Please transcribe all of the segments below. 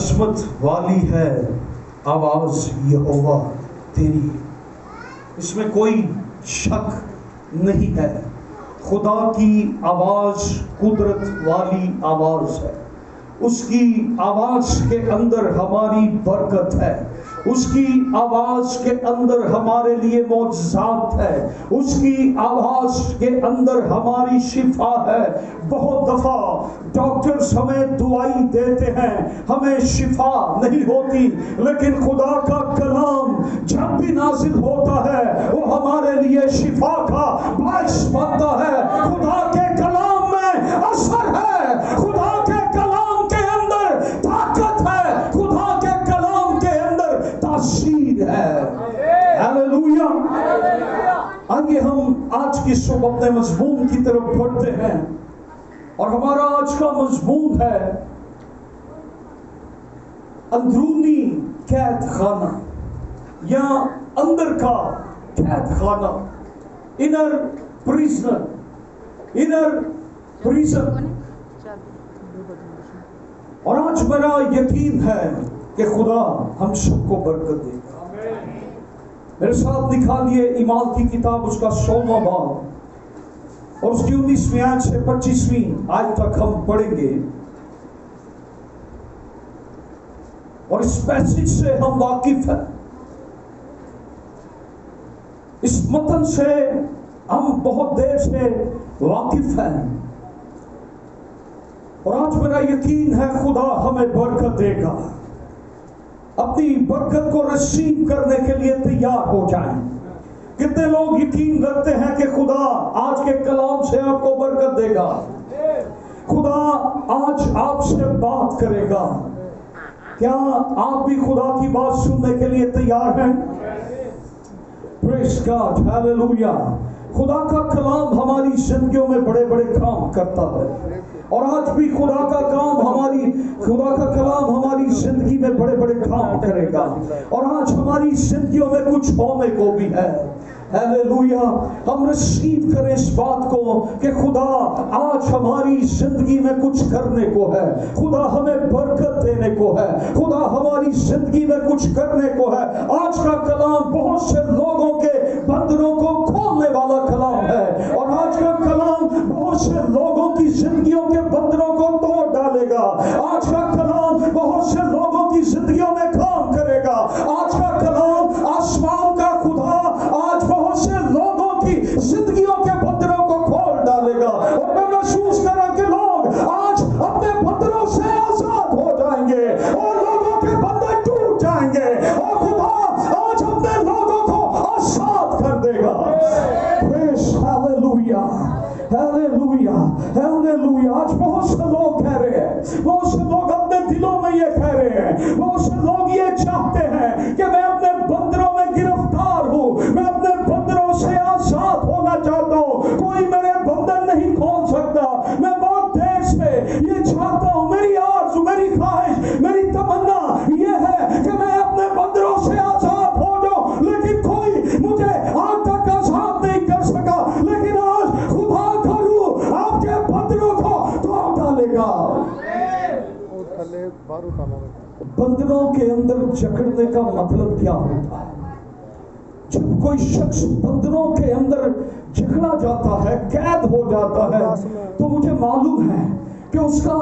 عظمت والی ہے آواز یہوہ تیری، اس میں کوئی شک نہیں ہے۔ خدا کی آواز قدرت والی آواز ہے، اس کی آواز کے اندر ہماری برکت ہے، اس کی آواز کے اندر ہمارے لیے معجزات ہے، اس کی آواز کے اندر ہماری شفا ہے۔ بہت دفعہ ڈاکٹرز ہمیں دوائی دیتے ہیں، ہمیں شفا نہیں ہوتی، لیکن خدا کا کلام جب بھی نازل ہوتا ہے وہ ہمارے لیے شفا کا باعث بنتا ہے۔ خدا کے کلام میں اثر ہے، خدا کے کلام کے اندر طاقت ہے، خدا کے کلام کے اندر تاثیر ہے۔ ہاللویا۔ آئیے ہم آج کی صبح اپنے مضمون کی طرف بڑھتے ہیں، اور ہمارا آج کا مضمون ہے اندرونی قید خانہ یا اندر کا قید خانہ، انر پریزن، انر پریزن۔ اور آج میرا یقین ہے کہ خدا ہم سب کو برکت دے گا۔ میرے ساتھ نکالیے اعمال کی کتاب، اس کا 16واں باب اور اس کی 19ویں آیت سے 25ویں آیت تک ہم پڑھیں گے، اور اس میسج سے ہم واقف ہیں، اس متن سے ہم بہت دیر سے واقف ہیں، اور آج میرا یقین ہے خدا ہمیں برکت دے گا۔ اپنی برکت کو ریسیو کرنے کے لیے تیار ہو جائیں۔ کتنے لوگ یقین رکھتے ہیں کہ خدا آج کے کلام سے آپ کو برکت دے گا، خدا آج آپ سے بات کرے گا؟ کیا آپ بھی خدا کی بات سننے کے لیے تیار ہیں؟ پریز گاڈ، ہاللویا۔ خدا کا کلام ہماری زندگیوں میں بڑے بڑے کام کرتا ہے، اور آج بھی خدا کا کلام ہماری زندگی میں بڑے بڑے کام کرے گا، اور آج ہماری زندگیوں میں کچھ ہونے کو بھی ہے۔ ہاللویا۔ ہم ریسیو کریں اس بات کو کہ خدا آج ہماری زندگی میں کچھ کرنے کو ہے، خدا ہمیں برکت دینے کو ہے، خدا ہماری زندگی میں کچھ کرنے کو ہے۔ آج کا کلام بہت سے لوگوں کے بندروں کو کھولنے والا کلام ہے، اور آج کا کلام بہت سے لوگوں کی زندگیوں کے بندروں کو توڑ ڈالے گا۔ آج کا کلام بہت سے لوگوں کی زندگیوں میں کام کرے گا۔ آج کا کلام آسمان کا خدا آج بہت سے لوگوں کی زندگیوں کے بندروں کو کھول ڈالے گا، اور میں محسوس کرا کہ لوگ آج اپنے بندروں سے آزاد ہو جائیں گے، اور لوگوں کے بندر ٹوٹ جائیں گے، اور خدا آج اپنے لوگوں کو آزاد کر دے گا۔ پریز ہاللویا، ہاللویا، ہاللویا۔ آج بہت سے لوگ کہہ رہے ہیں، بہت سے لوگ اپنے دلوں میں یہ کہہ رہے ہیں، بہت سے لوگ یہ چاہتے ہیں کہ میں اپنے بندروں میں گرفتار ہوں، میں اپنے بندروں سے آزاد ہونا چاہتا ہوں، کوئی میرے بندر نہیں کھول سکتا، میں بہت دیر سے یہ چاہتا ہوں، میری آرزو، میری خواہش، میری تمنا یہ ہے کہ میں اپنے بندروں سے آزاد ہو جاؤں، لیکن کوئی مجھے آج تک آزاد نہیں کر سکا، لیکن آج خدا کا روح آپ کے بندروں کو توڑ ڈالے گا۔ بندروں کے اندر جکڑنے کا مطلب کیا ہوتا ہے؟ جب کوئی شخص بندروں کے اندر جکڑا جاتا ہے، قید ہو جاتا ہے، تو مجھے معلوم ہے کہ اس کا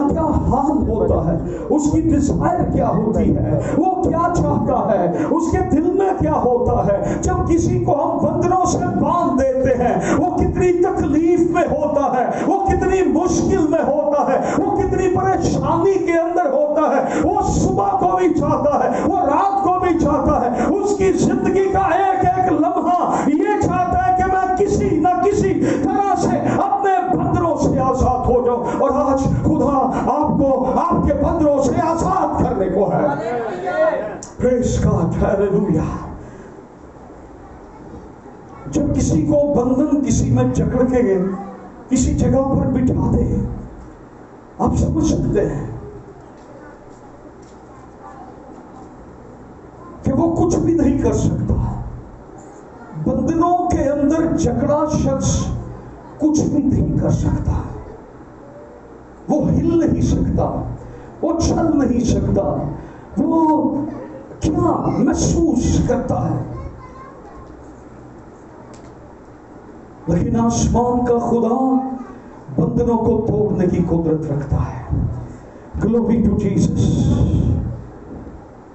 کیا حال ہوتا ہے، اس کی ڈیزائر کیا ہوتی ہے، وہ کیا چاہتا ہے، اس کے دل میں کیا ہوتا ہے۔ جب کسی کو ہم بندروں سے باندھ دیتے ہیں، وہ کتنی تکلیف میں ہوتا ہے، وہ کتنی مشکل میں ہوتا ہے، وہ کتنی پریشانی کے اندر ہوتا ہے، وہ صبح کو بھی چاہتا ہے، وہ رات کو بھی چاہتا ہے، اس کی زندگی کا ایک ایک لمحہ یہ چاہتا ہے کہ میں کسی نہ کسی طرح سے اپنے بندروں سے آزاد ہو جاؤں، اور آج خدا آپ کو آپ کے بندروں سے آزاد کرنے کو ہے۔ پریز گاڈ، ہاللویا۔ جب کسی کو بندن کسی میں جکڑ کے کسی جگہ پر بٹھا دے، آپ سمجھ سکتے ہیں کہ وہ کچھ بھی نہیں کر سکتا۔ بندنوں کے اندر جکڑا شخص کچھ بھی نہیں کر سکتا، وہ ہل نہیں سکتا، وہ چل نہیں سکتا، وہ کیا محسوس کرتا ہے؟ لیکن آسمان کا خدا بندنوں کو توڑنے کی قدرت رکھتا ہے۔ Glory to Jesus.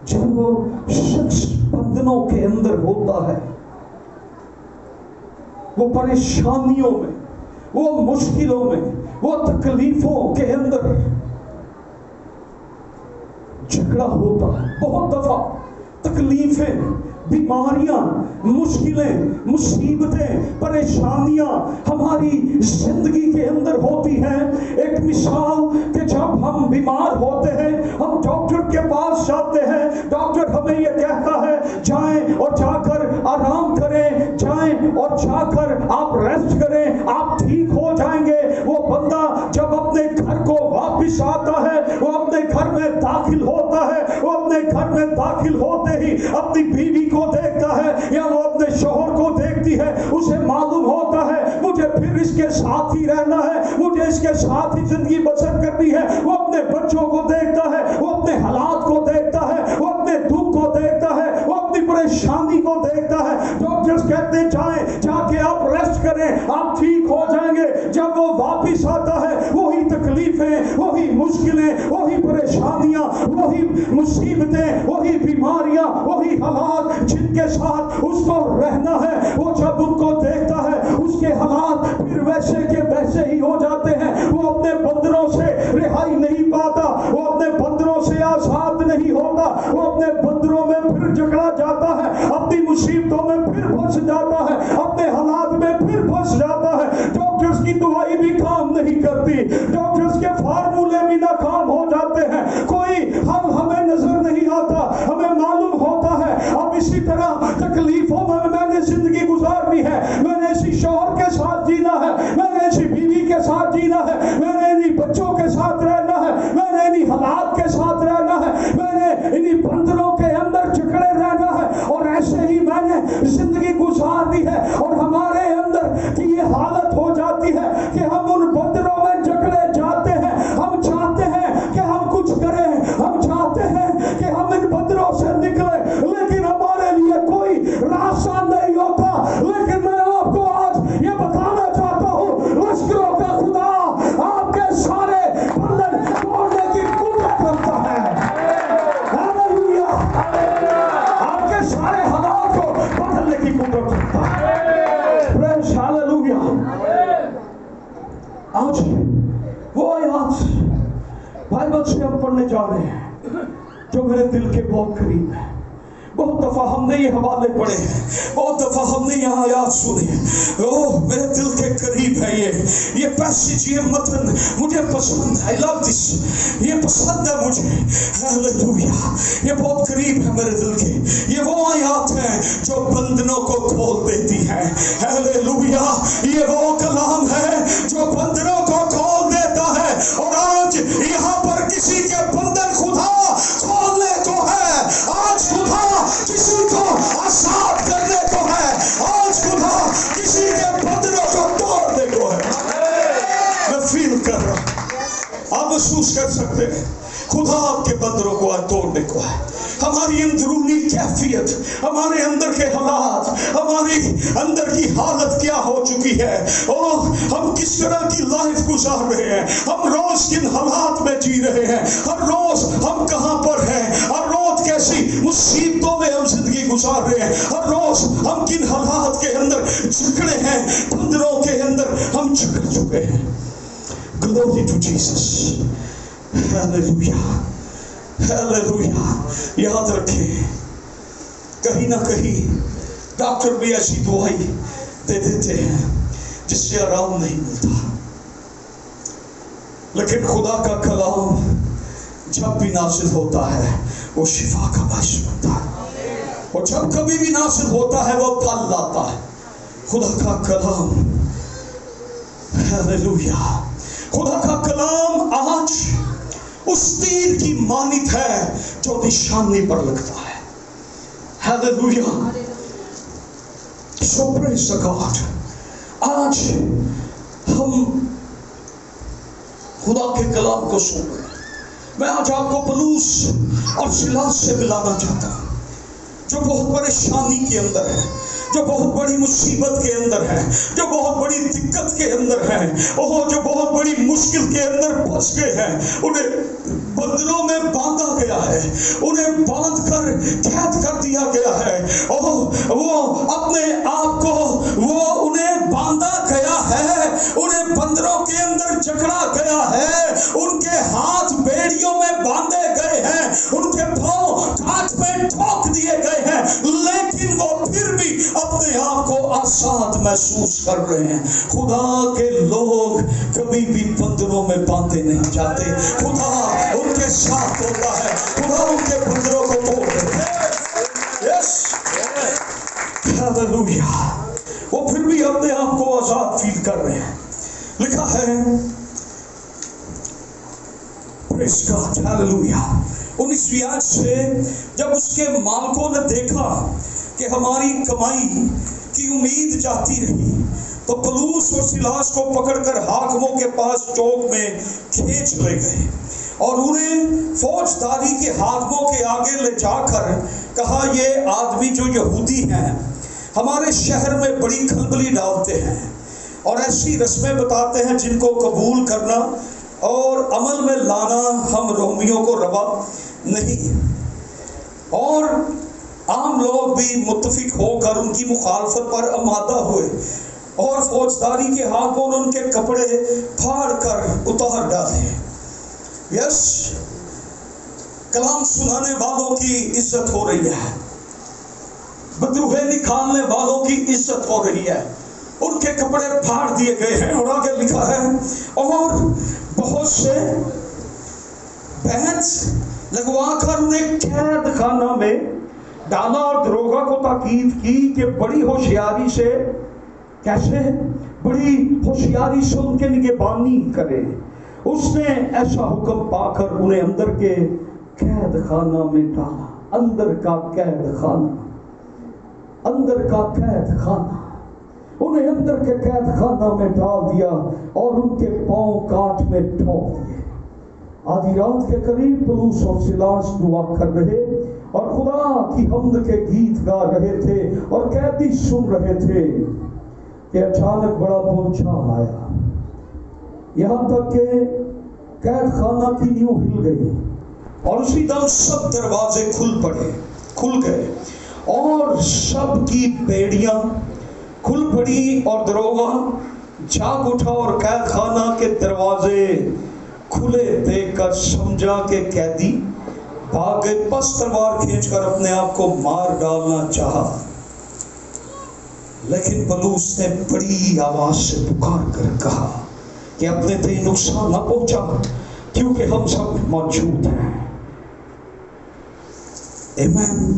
جب وہ شخص بندنوں کے اندر ہوتا ہے، وہ پریشانیوں میں، وہ مشکلوں میں، وہ تکلیفوں کے اندر جھگڑا ہوتا ہے۔ بہت دفعہ تکلیفیں، بیماریاں، مشکلیں، مصیبتیں، پریشانیاں ہماری زندگی کے اندر ہوتی ہیں۔ ایک مثال کہ جب ہم بیمار ہوتے ہیں، ہم ڈاکٹر کے پاس جاتے ہیں، ڈاکٹر ہمیں یہ کہتا ہے جائیں اور جا کر آرام کریں، جائیں اور جا کر آپ ریسٹ کریں، آپ ٹھیک ہو جائیں گے۔ وہ بندہ جب اپنے گھر کو واپس آتا ہے، وہ اپنے گھر میں داخل ہوتا ہے، وہ اپنے گھر میں داخل ہوتے ہی اپنی بیوی کو دیکھتا ہے یا وہ اپنے شوہر کو دیکھتی ہے، اسے معلوم ہوتا ہے مجھے پھر اس کے ساتھ ہی رہنا ہے، مجھے اس کے ساتھ ہی زندگی بسر کرنی ہے۔ وہ اپنے بچوں کو دیکھتا ہے، وہ اپنے حالات کو دیکھتا ہے، وہ اپنے دکھ کو دیکھتا ہے، وہ اپنی پریشانی کو دیکھتا ہے۔ ڈاکٹرز کہتے ہیں جائیں، جا کے آپ ریسٹ کریں، آپ ٹھیک ہو جائیں گے۔ جب وہ واپس آتا ہے، وہی تکلیفیں، وہی مشکلیں، وہی پریشانیاں، وہی مصیبتیں، وہی بیماریاں، وہی حالات جن کے ساتھ اس کو رہنا ہے۔ وہ جب ان کو دیکھتا ہے، اس کے حالات پھر ویسے کے ویسے ہی ہو جاتے ہیں۔ وہ اپنے بندروں سے رہائی نہیں پاتا، وہ اپنے بندروں سے آزاد نہیں ہوتا، وہ اپنے بندروں میں پھر جکڑا جاتا ہے، اپنی مصیبتوں میں پھر پھنس جاتا ہے، اپنے حالات میں پھر پھنس جاتا ہے۔ ڈاکٹرز کی دوائی بھی کام نہیں کرتی، ڈاکٹرز کے فارمولے بھی ناکام ہو جاتے ہیں، کوئی حل ہمیں نظر نہیں آتا۔ ہمیں معلوم ہوتا ہے اب اسی طرح تکلیفوں میں نے زندگی گزارنی ہے، میں نے اسی شوہر کے ساتھ جینا ہے، میں نے اسی بیوی کے ساتھ جینا ہے، میں نے انہی بچوں کے ساتھ رہنا ہے، میں نے انہی حالات کے ساتھ رہنا ہے، میں نے انہی بندروں کے اندر جکڑے رہنا ہے، اور ایسے ہی میں نے زندگی گزارنی ہے۔ اور ہمارے اندر کی یہ حالت ہو جاتی ہے کہ ہم ان بندروں میں جکڑے جاتے ہیں، ہم چاہتے ہیں کہ ہم کچھ کریں، ہم چاہتے ہیں کہ ہم ان بندروں سے نکلیں، لیکن ہمارے لیے کوئی راستہ نہیں ہوتا۔ لیکن میں آپ کو آج یہ بتانا چاہتا ہوں، لشکروں کا خدا آپ کے سارے بندھن توڑنے کی قدرت رکھتا ہے۔ ہاللیلویا! آپ کے سارے حالات کو بدلنے کی قدرت رکھتا ہے۔ پریز ہاللیلویا! آج وہ آیات بائبل سے ہم پڑھنے جا رہے ہیں جو میرے دل کے بہت قریب ہے۔ بہت دفعہ ہم نے یہ حوالے پڑھے ہیں، بہت دفعہ ہم نے یہ آیات سنی ہیں۔ اوہ میرے دل کے قریب ہے یہ پیسج، یہ متن مجھے پسند ہے۔ I love this، یہ پسند ہے مجھے۔ ہاللیلویا! یہ بہت قریب ہے میرے دل کے۔ یہ وہ آیات ہیں جو بندنوں کو کھول دیتی ہیں۔ ہاللیلویا! یہ وہ کلام ہے جو بندنوں کو کھول دیتا ہے۔ اور آج یہاں پر کسی کے بندن خدا کھولنے کو ہے، آج خدا کسی کو آزاد کرنے کو ہے، آج خدا کسی کے بندنوں کو توڑنے کو ہے۔ میں فیل کر رہا ہوں، آپ محسوس کر سکتے ہیں خدا آپ کے بندروں کو آج توڑنے کو ہے۔ ہماری اندرونی کیفیت، ہمارے اندر کے حالات، ہماری اندر کی حالت کیا ہو چکی ہے، اور ہم کس طرح کی لائف گزار رہے ہیں، ہم روز کن حالات میں جی رہے ہیں، ہر روز ہم کہاں پر ہیں، ہر روز کیسی مصیبتوں میں ہم زندگی گزار رہے ہیں، ہر روز ہم کن حالات کے اندر جکڑے ہیں، بندروں کے اندر ہم جکڑ چکے ہیں۔ Glory to Jesus. Hallelujah! Hallelujah! یاد رکھیں، کہیں نہ کہیں ڈاکٹر بھی ایسی دوائی دے دیتے ہیں جس سے آرام نہیں ملتا، لیکن خدا کا کلام جب بھی نازل ہوتا ہے وہ شفا کا باعث بنتا ہے، اور جب کبھی بھی نازل ہوتا ہے وہ پھل لاتا ہے۔ خدا کا کلام، ہاللیلویا! خدا کا کلام آج اس تیر کی مانند ہے جو نشانی پر لگتا ہے۔ ہاللیلویا! So praise the God۔ آج ہم خدا کے کلام کو سن رہے ہیں، میں آج آپ کو پولس اور سیلاس سے ملانا چاہتا ہوں، جو بہت پریشانی کے اندر ہے، جو بہت بڑی مصیبت کے اندر ہے، جو بہت بڑی دقت کے اندر ہے، جو بہت بڑی مشکل کے اندر پھنس گئے ہیں۔ انہیں بندروں میں باندھا گیا ہے، انہیں باندھ کر قید کر دیا گیا ہے، وہ اپنے آپ کو انہیں باندھا گیا ہے، انہیں بندروں کے اندر جکڑا گیا ہے، ان کے ہاتھ بیڑیوں میں باندھے گئے ہیں، ان کے پاؤں کانٹ میں ٹھوک دیے گئے ہیں، لیکن وہ پھر بھی اپنے آپ کو آزاد محسوس کر رہے ہیں۔ خدا کے لوگ کبھی بھی بندروں میں باندھے نہیں جاتے، خدا ان کے ساتھ ہوتا ہے، خدا ان کے بندروں کو توڑ دیتا ہے۔ یس، ہاللویا۔ وہ پھر بھی اپنے آپ کو آزاد فیل کر رہے ہیں۔ لکھا ہے پریز گاڈ، ہاللویا، 19ویں آیت سے، جب اس کے مالکوں نے دیکھا کہ ہماری کمائی کی امید جاتی رہی، تو پولس اور سیلاس کو پکڑ کر حاکموں کے پاس چوک میں کھینچ لے گئے اور انہیں فوجداری کے حاکموں کے آگے لے جا کر کہا، یہ آدمی جو یہودی ہیں ہمارے شہر میں بڑی کھلبلی ڈالتے ہیں اور ایسی رسمیں بتاتے ہیں جن کو قبول کرنا اور عمل میں لانا ہم رومیوں کو روا نہیں، اور عام لوگ بھی متفق ہو کر ان کی مخالفت پر آمادہ ہوئے اور فوجداری کے ہاتھوں ان کے کپڑے پھاڑ کر اتار ڈالے۔ یس، کلام سنانے والوں کی عزت ہو رہی ہے، بدروہے نکالنے والوں کی عزت ہو رہی ہے، ان کے کپڑے پھاڑ دیے گئے ہیں۔ اور آگے لکھا ہے، اور بہت سے بہت لگوا کر انہیں قید خانہ میں ڈالا اور دروگا کو تاکید کی کہ بڑی ہوشیاری سے، کیسے بڑی ہوشیاری سے ان کے نگہبانی کرے۔ اس نے ایسا حکم پا کر انہیں اندر کے قید خانہ میں ڈالا، اندر کا قید خانہ، اندر کا قید خانہ، انہیں اندر کے قید خانہ میں ڈال دیا اور ان کے پاؤں کاٹ میں ٹھوک دیے۔ آدھی رات کے قریب پولس اور سیلاس دعا کر رہے اور خدا کی حمد کے گیت گا رہے تھے اور قیدی سن رہے تھے کہ اچانک بڑا بھونچال آیا، یہاں تک کہ قید خانہ کی نیو ہل گئی اور اسی دم سب دروازے کھل گئے اور سب کی بیڑیاں کھل پڑی اور دروگا جاگ اٹھا اور قید خانہ کے دروازے کھلے دیکھ کر سمجھا کہ قیدی بھاگ گئے، پس تلوار کھینچ کر اپنے آپ کو مار ڈالنا چاہا، لیکن پولس نے بڑی آواز سے پکار کر کہا کہ اپنے تے نقصان نہ پہنچا کیونکہ ہم سب موجود ہیں۔ آمین۔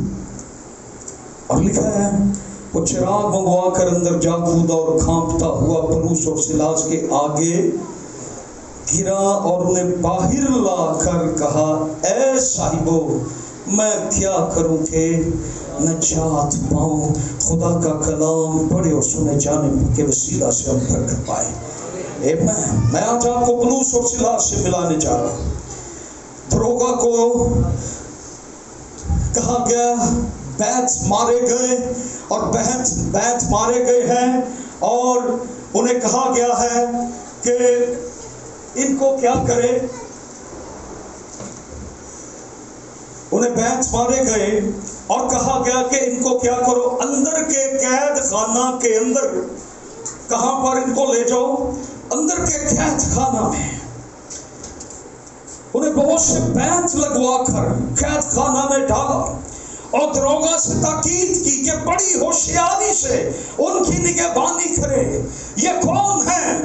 اور لکھا ہے، وہ چراغ منگوا کر اندر جا کھودا اور کھانپتا ہوا پولس اور سیلاس کے آگے گرا اور انہیں باہر لا کر کہا، اے صاحبو، میں کیا کروں کہ نجات پاؤں؟ خدا کا کلام پڑھے اور سنے جانے کے وسیلہ سے ہم برکت پائے۔ میں آج آپ کو پولس اور سیلاس سے ملانے جا رہا ہوں۔ دروگا کو کہا گیا بیت مارے گئے اور بیت مارے گئے ہیں اور انہیں کہا گیا ہے کہ ان کو کیا کرے، انہیں بیت مارے گئے اور کہا گیا کہ ان کو کیا کرو، اندر کے قید خانہ کے اندر، کہاں پر ان کو لے جاؤ، اندر کے قید خانہ میں۔ انہیں بہت سے بیت لگوا کر قید خانہ میں ڈالا اور دروگا سے تاکید کی کہ بڑی ہوشیاری سے ان کی نگہبانی کرے۔ یہ کون ہیں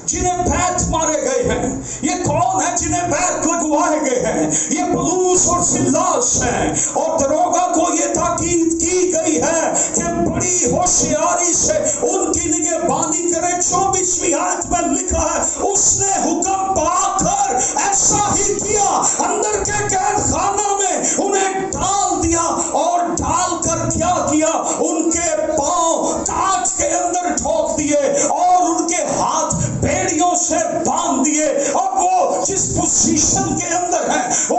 جنہیں بیت مارے گئے ہیں؟ یہ کون ہیں جنہیں بیت لگوائے گئے ہیں؟ یہ پولس اور سیلاس ہیں، اور دروگا کو یہ تاکید کی گئی ہے کہ بڑی ہوشیاری سے ان کی نگہبانی کرے۔ 24ویں آیت میں لکھا ہے، اس نے حکم پا کر ایسا ہی کیا، اندر کے قید خانہ میں انہیں ڈال دیا اور ڈال کر کیا کیا، ان کے پاؤں کاٹ کے اندر ٹھوک دیے اور ان کے ہاتھ بیڑیوں سے باندھ دیے۔ اب وہ جس پوزیشن کے اندر ہیں وہ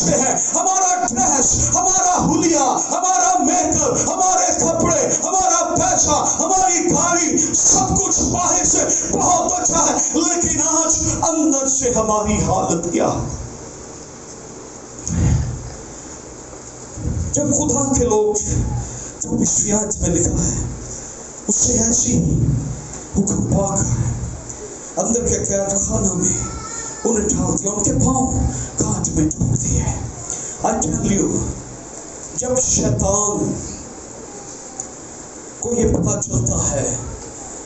بچے ہیں، ہمارا ڈریس، ہمارا حلیہ، ہمارا میک اپ، ہمارے کپڑے، ہمارا پیسہ، ہماری گاڑی، سب کچھ باہر سے بہت اچھا ہے، لیکن آج اندر سے ہماری حالت کیا ہے؟ جب خدا کے لوگ جو آیت میں لکھا ہے اس سے ایسی حکم پا کر اندر کے قید خانہ میں انہیں ڈال دیا، ان کے پاؤں کانٹ میں ڈوب دیے۔ I tell you، جب شیطان کو یہ پتا چلتا ہے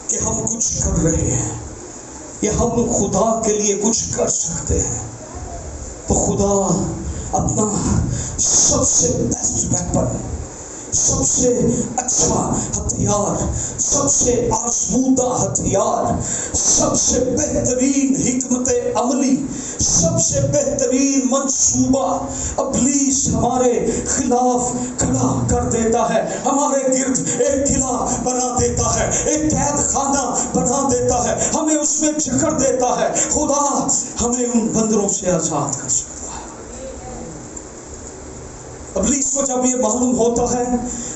کہ ہم کچھ کر رہے ہیں یا ہم خدا کے لیے کچھ کر سکتے ہیں، تو خدا اپنا سب سے بیسٹ ویپن، سب سے اچھا ہتھیار، سب سے آزمودہ ہتھیار، سب سے بہترین حکمت عملی، سب سے بہترین منصوبہ ابلیس ہمارے خلاف کھڑا کر دیتا ہے، ہمارے گرد ایک قلعہ بنا دیتا ہے، ایک قید خانہ بنا دیتا ہے، ہمیں اس میں جکڑ دیتا ہے۔ خدا ہمیں ان بندروں سے آزاد کر سکتا ہے۔ ابلیس کو جب یہ معلوم ہوتا ہے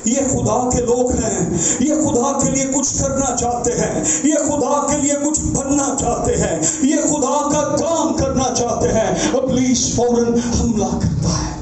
یہ خدا کے لوگ ہیں، یہ خدا کے لیے کچھ کرنا چاہتے ہیں، یہ خدا کے لیے کچھ بننا چاہتے ہیں، یہ خدا کا کام کرنا چاہتے ہیں، ابلیس فوراً حملہ کرتا ہے،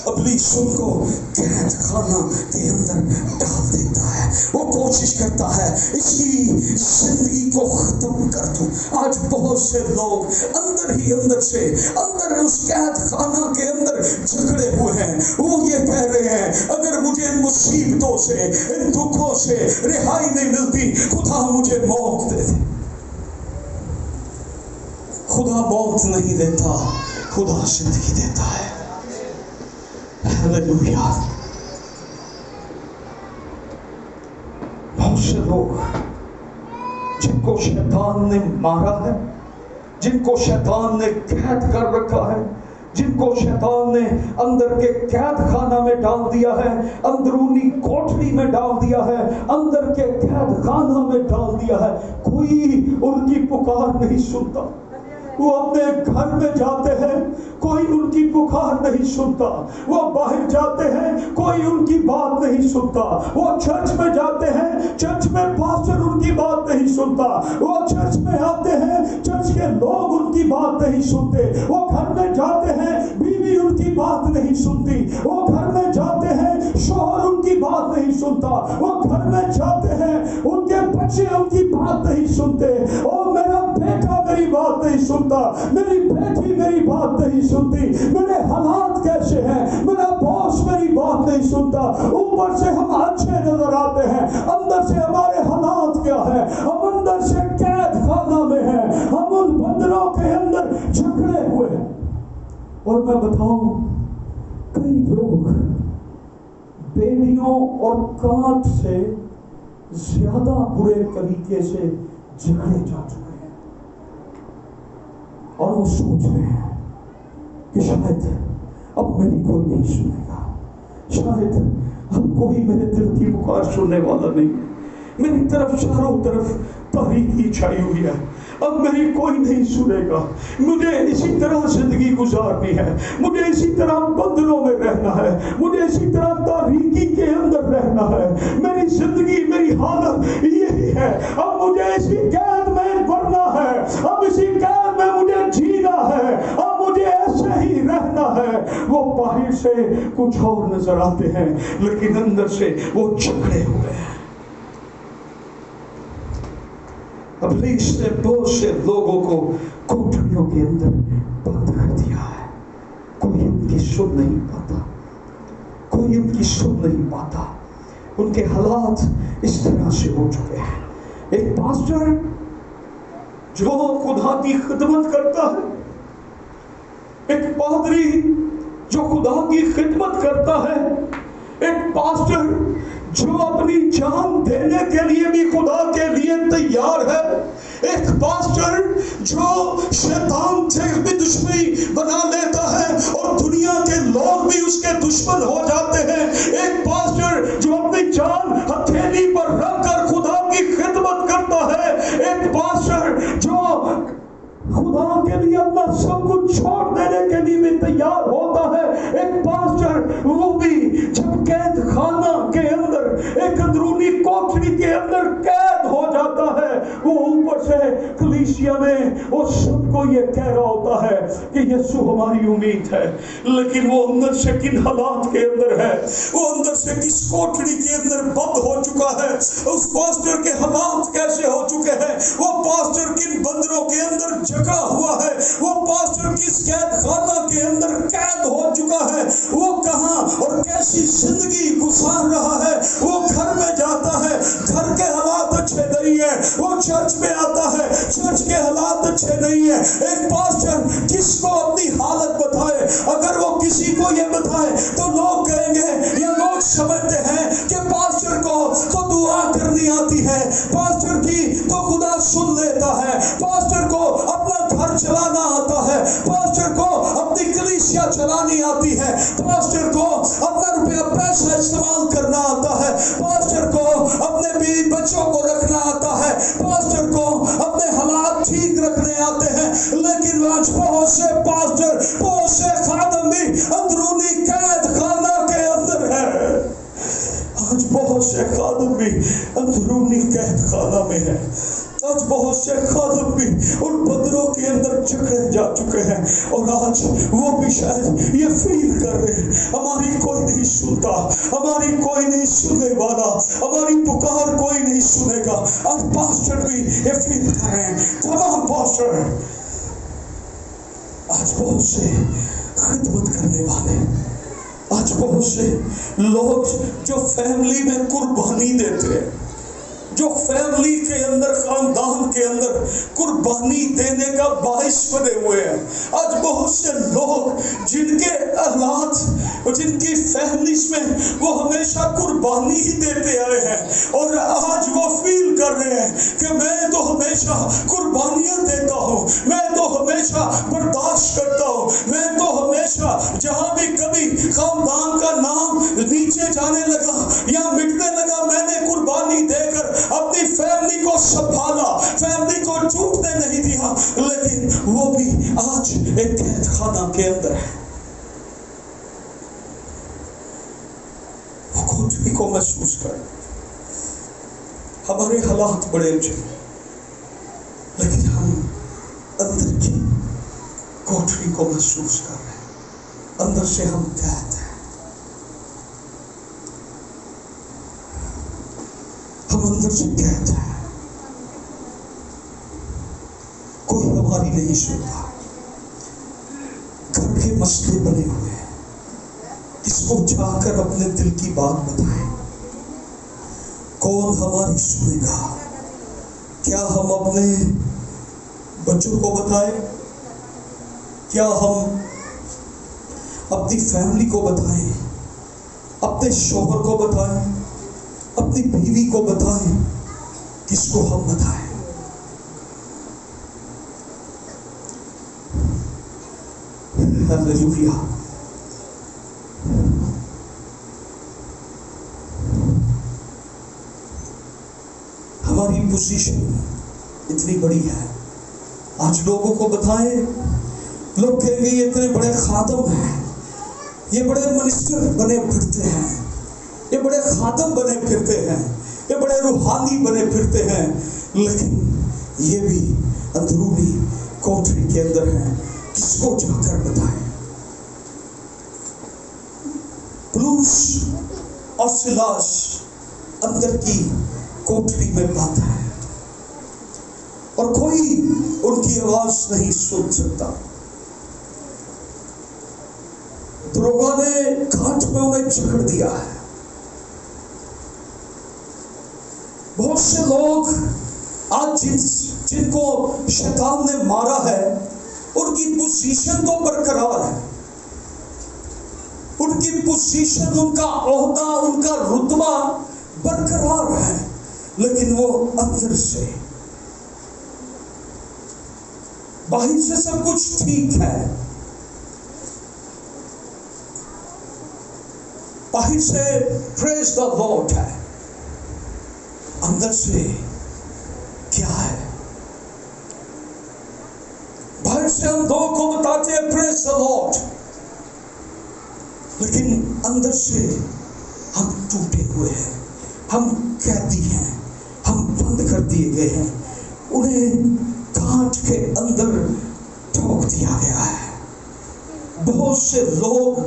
ابلیس ان کو قید خانہ کے اندر ڈال دیتا ہے، وہ کوشش کرتا ہے اس کی زندگی کو ختم کر دوں۔ آج بہت سے لوگ اندر ہی اندر سے اندر اس قید خانہ کے اندر جھگڑے ہوئے ہیں، وہ یہ کہہ رہے ہیں اگر مجھے ان مصیبتوں سے، ان دکھوں سے رہائی نہیں ملتی، خدا مجھے موت دے دے۔ خدا موت نہیں دیتا، خدا زندگی دیتا ہے۔ ہلیلویا۔ بہت سے لوگ جن کو شیطان نے مارا ہے، جن کو شیطان نے قید کر رکھا ہے، جن کو شیطان نے اندر کے قید خانہ میں ڈال دیا ہے، اندرونی کوٹری میں ڈال دیا ہے، اندر کے قید خانہ میں ڈال دیا ہے، کوئی ان کی پکار نہیں سنتا۔ وہ اپنے گھر میں جاتے ہیں، کوئی ان کی پکار نہیں سنتا، وہ باہر جاتے ہیں، کوئی ان کی بات نہیں سنتا، وہ چرچ میں جاتے ہیں، چرچ میں پاسٹر ان کی بات نہیں سنتا، وہ چرچ میں آتے ہیں، چرچ کے لوگ ان کی بات نہیں سنتے، وہ گھر میں جاتے ہیں، بیوی ان کی بات نہیں سنتی، وہ گھر میں جاتے ہیں، شوہر ان کی بات نہیں سنتا، وہ گھر میں جاتے ہیں، ان کے بچے ان کی بات نہیں سنتے، اور میرا بیٹا میری بات نہیں سنتا، میری بیٹی میری بات نہیں سنتی، میرے حالات کیسے ہیں، میرا باس میری بات نہیں سنتا۔ اوپر سے ہم اچھے نظر آتے ہیں، اندر سے ہمارے حالات کیا ہے؟ ہم اندر سے قید خانہ میں ہیں، ہم ان بندروں کے اندر جکڑے ہوئے ہیں۔ اور میں بتاؤں کئی لوگ بیڑیوں اور کانٹ سے زیادہ برے طریقے سے جکڑے جا چکے ہیں، اور وہ سوچ رہے ہیں کہ شاید اب میری کوئی نہیں سنے گا، شاید اب کوئی میرے دل کی پکار سننے والا نہیں ہے، میری طرف چاروں طرف تاریکی چھائی ہوئی ہے، اب میری کوئی نہیں سنے گا، مجھے اسی طرح زندگی گزارنی ہے، مجھے اسی طرح بندروں میں رہنا ہے، مجھے اسی طرح تاریکی کے اندر رہنا ہے، میری زندگی میری حالت یہی ہے، اب مجھے اسی قید میں پڑنا ہے، اب اسی قید میں مجھے جینا ہے، اب مجھے ایسے ہی رہنا ہے۔ وہ باہر سے کچھ اور نظر آتے ہیں لیکن اندر سے وہ جکڑے ہوئے ہیں۔ ابلیس نے بہت سے لوگوں کو کوٹریوں کے اندر بند کر دیا ہے، کوئی ان کی سن نہیں پاتا، کوئی ان کی سن نہیں پاتا، ان کے حالات اس طرح سے ہو چکے ہیں۔ ایک پاسٹر جو خدا کی خدمت کرتا ہے، ایک پادری جو خدا کی خدمت کرتا ہے، ایک پاسٹر جو اپنی جان دینے کے لیے بھی خدا کے لیے تیار ہے، ایک پاسٹر جو شیطان سے بھی دشمنی بنا لیتا ہے اور دنیا کے لوگ بھی اس کے دشمن ہو جاتے ہیں، ایک پاسٹر جو اپنی جان ہتھیلی پر رکھ کر خدا کی خدمت کرتا ہے، ایک پاسٹر جو خدا کے لیے اپنا سب کچھ چھوڑ دینے کے لیے بھی تیار ہوتا ہے، وہ یہ کہہ رہا ہوتا ہے کہ یسوع ہماری امید ہے، لیکن وہ اندر سے کن حالات کے اندر ہے، وہ اندر سے کس کوٹڑی کے اندر بند ہو چکا ہے، اس پاسٹر کے حالات کیسے ہو چکے ہیں، وہ پاسٹر کن بندروں کے اندر جگا ہوا ہے، وہ پاسٹر کس قید خانہ کے اندر قید ہو چکا ہے، وہ کہاں اور کیسی زندگی گزار رہا ہے۔ وہ گھر میں جاتا ہے، گھر کے حالات اچھے نہیں ہیں، وہ چرچ میں آتا ہے، چرچ کے حالات اچھے نہیں ہیں۔ ایک پاسٹر کس کو اپنی حالت بتائے، اگر وہ کسی کو یہ بتائے تو لوگ کہیں گے یا لوگ سمجھتے ہیں کہ پاسٹر کو تو دعا کرنی آتی ہے، پاسٹر کی تو خدا سن لیتا ہے، پاسٹر کو اپنا گھر چلانا آتا ہے، پاسٹر کو اپنی کلیسیا چلانی آتی ہے، پاسٹر کو اپنا روپیہ پیسہ استعمال کرنا آتا ہے، پاسٹر کو اپنے بیوی بچوں کو رکھنا آتا ہے، پاسٹر کو اپنے حالات ٹھیک رکھنے آتے ہیں۔ لیکن آج بہت سے پاسٹر، بہت سے خادم بھی اندرونی قید خانہ کے اندر ہے۔ آج بہت سے خادم بھی اندرونی قید خانہ میں ہیں، آج بہت سے خادم بھی ان بندروں کے اندر جکڑے جا چکے ہیں، اور آج وہ بھی شاید یہ فیل کر رہے ہیں ہماری کوئی نہیں سنتا، ہماری کوئی نہیں سننے والا، ہماری پکار کوئی نہیں سنے گا۔ آج پاسٹر بھی یہ فیل کر رہے ہیں، تمام پاسٹر آج بہت سے خدمت کرنے والے، آج بہت سے لوگ جو فیملی میں قربانی دیتے ہیں، جو فیملی کے اندر، خاندان کے اندر قربانی دینے کا باعث بنے ہوئے ہیں، آج بہت سے لوگ جن کے حالات، جن کی فیملیز میں وہ ہمیشہ قربانی ہی دیتے آئے ہیں، اور آج وہ فیل کر رہے ہیں کہ میں تو ہمیشہ قربانیاں دیتا ہوں، میں تو ہمیشہ برداشت کرتا ہوں، میں تو ہمیشہ جہاں بھی کبھی خاندان کا نام نیچے جانے لگا یا مٹنے لگا، میں نے قربانی دے کر اپنی فیملی کو سنبھالا، فیملی کو ٹوٹنے نہیں دیا۔ لیکن وہ بھی آج ایک قید خانہ کے اندر ہے، وہ کوٹڑی کو محسوس کر، ہمارے حالات بڑے اچھے، لیکن ہم اندر کی کوٹڑی کو محسوس کر رہے ہیں، اندر سے ہم قید ہیں، ہم اندر سے قید ہیں، کوئی ہماری نہیں سنتا، گھر کے مسئلے بنے ہوئے ہیں، کس کو جا کر اپنے دل کی بات بتائیں، کون ہماری سنے گا؟ کیا ہم اپنے بچوں کو بتائیں؟ کیا ہم اپنی فیملی کو بتائیں؟ اپنے شوہر کو بتائیں؟ اپنی بیوی کو بتائیں؟ کس کو ہم بتائیں؟ ہلیلویا۔ ہماری پوزیشن اتنی بڑی ہے، آج لوگوں کو بتائیں، لوگ کہیں گے یہ اتنے بڑے خادم ہیں، یہ بڑے منسٹر بنے پھرتے ہیں، یہ بڑے خادم بنے پھرتے ہیں، یہ بڑے روحانی بنے پھرتے ہیں، لیکن یہ بھی اندرونی کوٹڑی کے اندر ہیں، کس کو جا کر بتائیں؟ پلوس اور سلاس اندر کی کوٹڑی میں بات ہے، اور کوئی ان کی آواز نہیں سن سکتا۔ دروغہ نے کانٹ میں انہیں جکڑ دیا ہے۔ بہت سے لوگ آج جن کو شیطان نے مارا ہے، ان کی پوزیشن تو برقرار ہے، ان کی پوزیشن، ان کا عہدہ، ان کا رتبہ برقرار ہے، لیکن وہ اندر سے، باہر سے سب کچھ ٹھیک ہے، باہر سے پریز دا لارڈ ہے، اندر سے کیا ہے؟ باہر سے ہم دو کو بتاتے ہیں پریز دا لارڈ، لیکن اندر سے ہم ٹوٹے ہوئے ہیں، ہم قیدی ہیں، ہم بند کر دیے گئے ہیں، انہیں کانٹ کے اندر ٹھوک دیا گیا ہے۔ بہت سے لوگ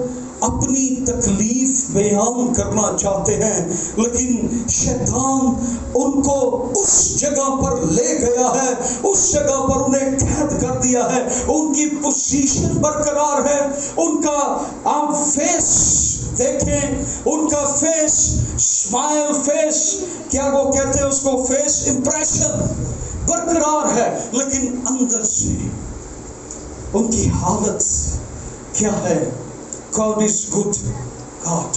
اپنی تکلیف بیان کرنا چاہتے ہیں، لیکن شیطان ان کو اس جگہ پر لے گیا ہے، اس جگہ پر انہیں قید کر دیا ہے۔ ان کی پوزیشن برقرار ہے، ان کا آپ فیس دیکھیں، ان کا فیس اسمائل، فیس کیا وہ کہتے ہیں اس کو، فیس امپریشن برقرار ہے، لیکن اندر سے ان کی حالت کیا ہے؟ God is good God،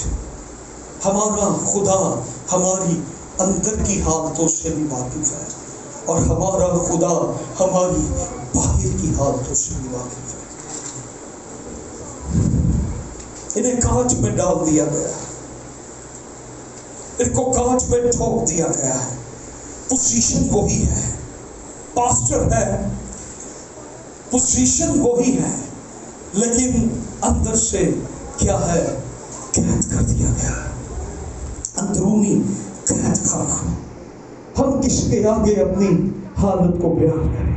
ہمارا خدا ہماری اندر کی حالتوں سے بھی واقف ہے، اور ہمارا خدا ہماری باہر کی حالتوں سے بھی واقف ہے۔ انہیں کانچ میں ڈال دیا گیا ہے، ان کو کانچ میں ٹھوک دیا گیا ہے۔ پوزیشن وہی ہے، پاسٹر ہے، پوزیشن وہی ہے، لیکن اندر سے کیا ہے؟ قید کر دیا گیا ہے، اندرونی قید خانہ۔ ہم کس کے آگے اپنی حالت کو بیان کریں؟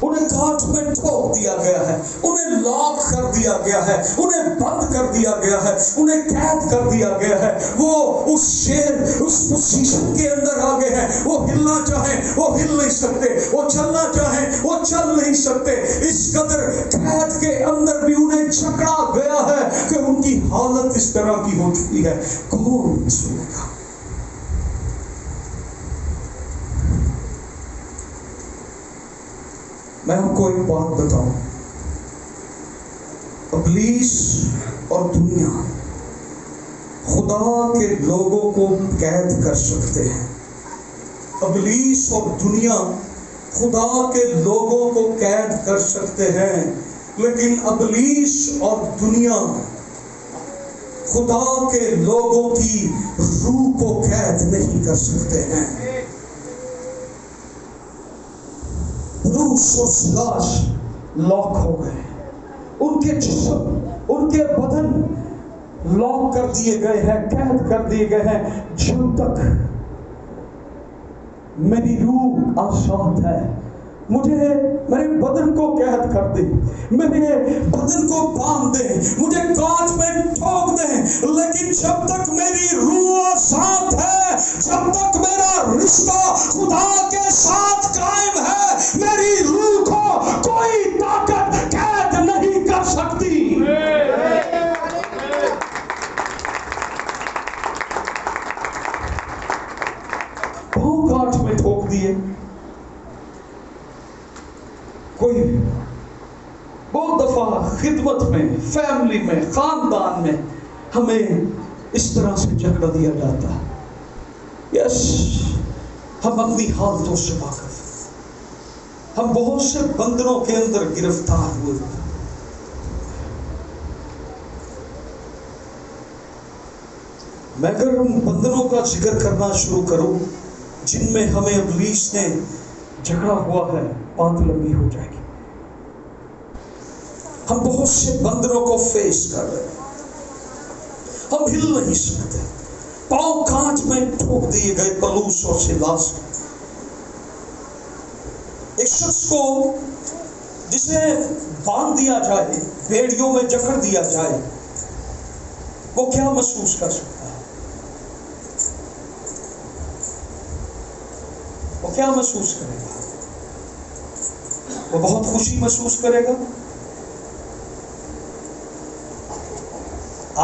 انہیں کانٹ میں ٹھوک دیا گیا ہے، انہیں لاک کر دیا گیا ہے، انہیں بند کر دیا گیا ہے، انہیں قید کر دیا گیا ہے۔ وہ اس شیر، اس پوزیشن کے اندر آگے ہیں، وہ ہلنا چاہیں وہ ہل نہیں سکتے، وہ چلنا چاہیں وہ چل نہیں سکتے۔ اس قدر قید کے اندر بھی انہیں جکڑا گیا ہے کہ ان کی حالت اس طرح کی ہو چکی ہے، کون سنے گا؟ میں آپ کو ایک بات بتاؤں، ابلیس اور دنیا خدا کے لوگوں کو قید کر سکتے ہیں۔ ابلیس اور دنیا خدا کے لوگوں کو قید کر سکتے ہیں، لیکن ابلیس اور دنیا خدا کے لوگوں کی روح کو قید نہیں کر سکتے ہیں۔ روح اور لاش لاک ہو گئے، ان کے جسم، ان کے بدن لاک کر دیے گئے ہیں، قید کر دیے گئے ہیں۔ جب تک میری روح آزاد ہے، مجھے میرے بدن کو قید کر دے، میرے بدن کو باندھ دے، مجھے کانچ میں ٹھوک دے، لیکن جب تک میری روح آزاد ہے، جب تک میرا رشتہ خدا کے ساتھ قائم ہے، میری روح کو کوئی طاقت قید نہیں کر سکتی۔ پاؤں کانچ میں ٹھوک دیے۔ کوئی بہت دفعہ خدمت میں، فیملی میں، خاندان میں ہمیں اس طرح سے جکڑ دیا جاتا ہے۔ یس، ہم اپنی حالتوں سے واقف ہیں، ہم بہت سے بندروں کے اندر گرفتار ہوئے۔ میں اگر ان بندروں کا ذکر کرنا شروع کروں جن میں ہمیں ابلیس نے جکڑا ہوا ہے، بات لمبی ہو جائے گی۔ ہم بہت سے بندروں کو فیس کر رہے ہیں، ہم ہل نہیں سکتے، پاؤں کانچ میں ٹھوک دیے گئے پلوس اور سلاس۔ ایک شخص کو جسے باندھ دیا جائے، بیڑیوں میں جکڑ دیا جائے، وہ کیا محسوس کر سکتا ہے؟ وہ کیا محسوس کرے گا؟ وہ بہت خوشی محسوس کرے گا۔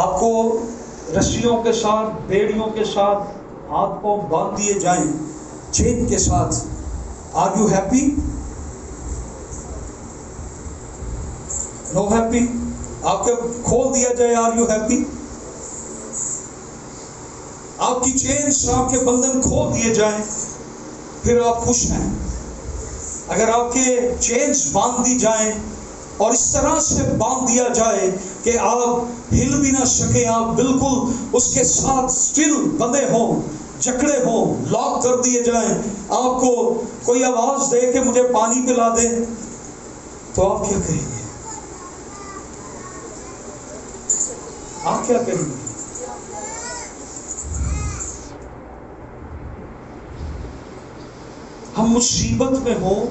آپ کو رسیوں کے ساتھ، بیڑیوں کے ساتھ ہاتھ پاؤں باندھ دیے جائیں، چین کے ساتھ، are you happy? No happy? آپ کے کھول دیا جائے، آر یو ہیپی؟ آپ کی چین، آپ کے بندھن کھول دیے جائیں، پھر آپ خوش ہیں؟ اگر آپ کے چینز باندھ دی جائیں اور اس طرح سے باندھ دیا جائے کہ آپ ہل بھی نہ سکیں، آپ بالکل اس کے ساتھ سٹل بندھے ہوں، جکڑے ہوں، لاک کر دیے جائیں، آپ کو کوئی آواز دے کہ مجھے پانی پلا دے، تو آپ کیا کہیں گے؟ آپ کیا کہیں گے؟ ہم مصیبت میں ہوں،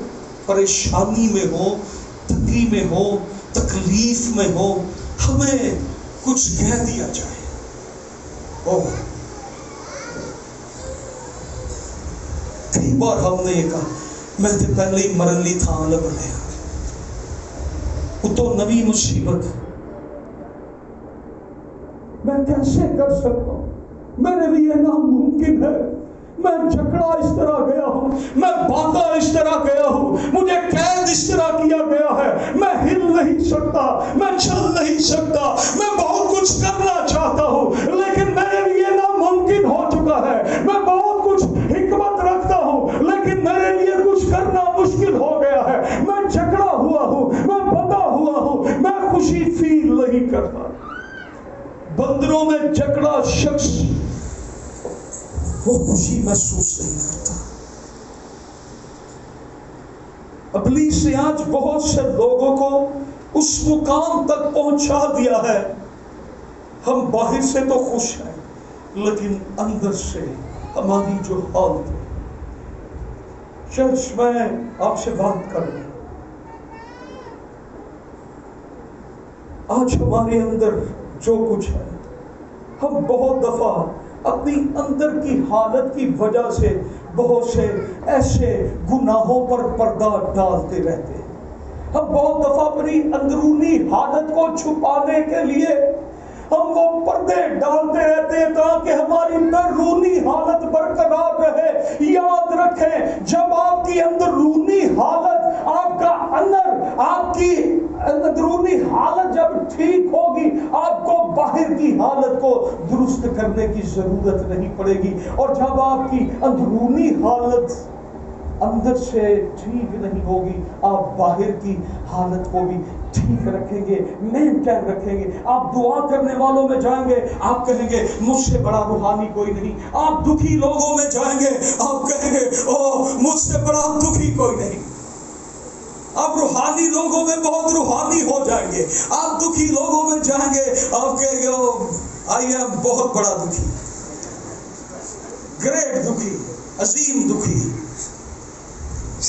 پریشانی میں ہوں، تنگی میں ہو، تکلیف میں ہو، ہمیں کچھ کہہ دیا جائے، کئی بار ہم نے یہ کہا میں تو پہلے ہی مرن لی تھا لگ گیا، وہ تو نوی مصیبت میں کیسے کر سکتا ہوں، میرے لیے ناممکن ہے، میں جھگڑا اس طرح گیا ہوں، میں باندھا اس طرح گیا ہوں، مجھے قید اس طرح کیا گیا ہے، میں ہل نہیں سکتا، میں چل نہیں سکتا، میں بہت کچھ کرنا چاہتا ہوں لیکن میرے لیے ناممکن ہو چکا ہے، میں بہت کچھ حکمت رکھتا ہوں لیکن میرے لیے کچھ کرنا مشکل ہو گیا ہے، میں جھگڑا ہوا ہوں، میں بندھا ہوا ہوں، میں خوشی فیل نہیں کرتا۔ بندروں میں جھگڑا شخص وہ خوشی محسوس نہیں کرتا۔ ابلیس نے آج بہت سے لوگوں کو اس مقام تک پہنچا دیا ہے، ہم باہر سے تو خوش ہیں لیکن اندر سے ہماری جو حالت ہے۔ چرچ میں آپ سے بات کر رہا ہوں، آج ہمارے اندر جو کچھ ہے، ہم بہت دفعہ اپنی اندر کی حالت کی وجہ سے بہت سے ایسے گناہوں پر پردہ ڈالتے رہتے ہیں، ہم بہت دفعہ اپنی اندرونی حالت کو چھپانے کے لیے ہم وہ پردے ڈالتے رہتے ہیں تاکہ ہماری بیرونی حالت برقرار رہے۔ یاد رکھیں، جب آپ کی اندرونی حالت، آپ کا اندر، آپ کی اندرونی حالت جب ٹھیک ہوگی، آپ کو باہر کی حالت کو درست کرنے کی ضرورت نہیں پڑے گی، اور جب آپ کی اندرونی حالت اندر سے ٹھیک نہیں ہوگی، آپ باہر کی حالت کو بھی ٹھیک رکھیں گے، مینٹین رکھیں گے۔ آپ دعا کرنے والوں میں جائیں گے، آپ کہیں گے مجھ سے بڑا روحانی کوئی نہیں۔ آپ دکھی لوگوں میں جائیں گے، آپ کہیں گے او مجھ سے بڑا دکھی کوئی نہیں۔ آپ روحانی لوگوں میں بہت روحانی ہو جائیں گے، آپ دکھی لوگوں میں جائیں گے، آپ کہیں گے آئی ایم بہت بڑا دکھی، گریٹ دکھی، عظیم دکھی۔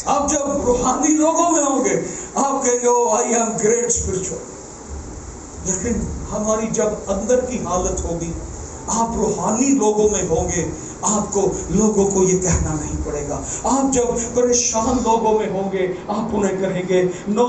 آپ جب روحانی لوگوں میں ہوں گے، آپ کہیں گے آئی ایم گریٹ اسپرچوئل۔ لیکن ہماری جب اندر کی حالت ہوگی، آپ روحانی لوگوں میں ہوں گے، آپ کو لوگوں کو یہ کہنا نہیں پڑے گا۔ آپ جب پریشان لوگوں میں ہوں گے، آپ انہیں کہیں گے نو